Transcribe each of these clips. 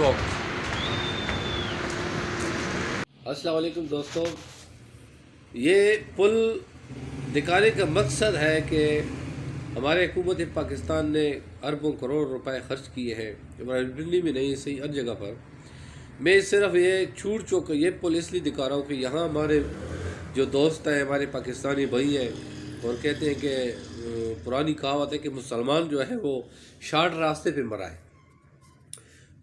چوک. السلام علیکم دوستوں. یہ پل دکھانے کا مقصد ہے کہ ہمارے حکومت پاکستان نے اربوں کروڑ روپے خرچ کیے ہیں دلی میں نہیں صحیح ہر جگہ پر. میں صرف یہ چھوٹ چوک یہ پل اس لیے دکھا رہا ہوں کہ یہاں ہمارے جو دوست ہیں ہمارے پاکستانی بھائی ہیں اور کہتے ہیں کہ پرانی کہاوت ہے کہ مسلمان جو ہے وہ شارٹ راستے پہ مرا ہے.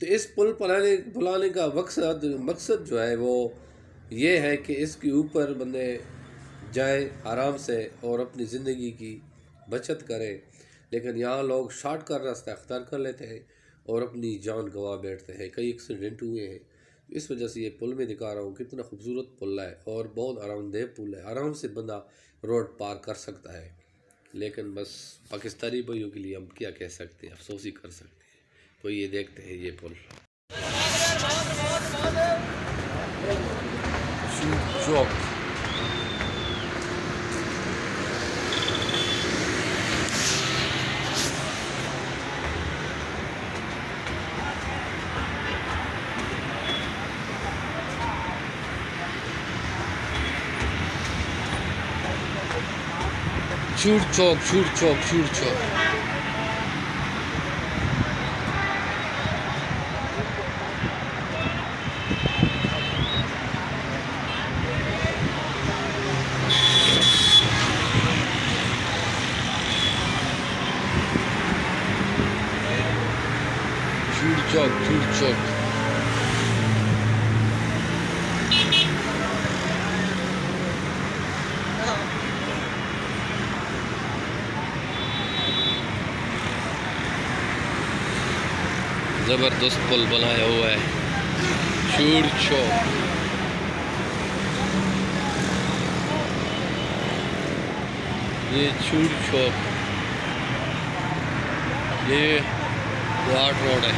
تو اس پل بلانے کا مقصد جو ہے وہ یہ ہے کہ اس کے اوپر بندے جائیں آرام سے اور اپنی زندگی کی بچت کریں. لیکن یہاں لوگ شارٹ کٹ راستہ اختیار کر لیتے ہیں اور اپنی جان گنوا بیٹھتے ہیں. کئی ایکسیڈنٹ ہوئے ہیں. اس وجہ سے یہ پل میں دکھا رہا ہوں کتنا خوبصورت پل ہے اور بہت آرام دہ پل ہے. آرام سے بندہ روڈ پار کر سکتا ہے. لیکن بس پاکستانی بھائیوں کے لیے ہم کیا کہہ سکتے ہیں، افسوس ہی کر سکتے ہیں. تو یہ دیکھتے ہیں یہ پل. چوک. چوٹ چوک. چوٹ چوک. چوٹ چوک. چوٹ چوک. چوٹ چوک. زبردست پل بنایا ہوا ہے. چوٹ چوک. یہ چوٹ چوک. یہ واٹ روڈ ہے.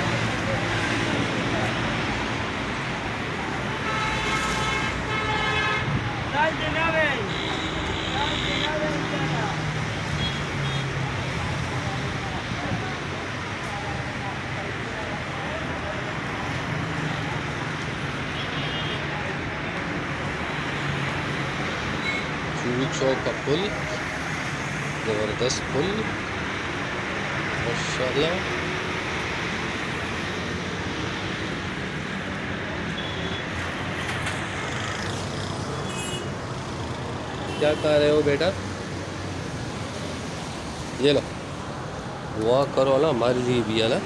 چوٹ چوک کا پل زبردست پل ماشاءاللہ. کیا کہہ رہے ہو بیٹا؟ یہ لو دعا کرو نا ہمارے لیے بھی ہے نا.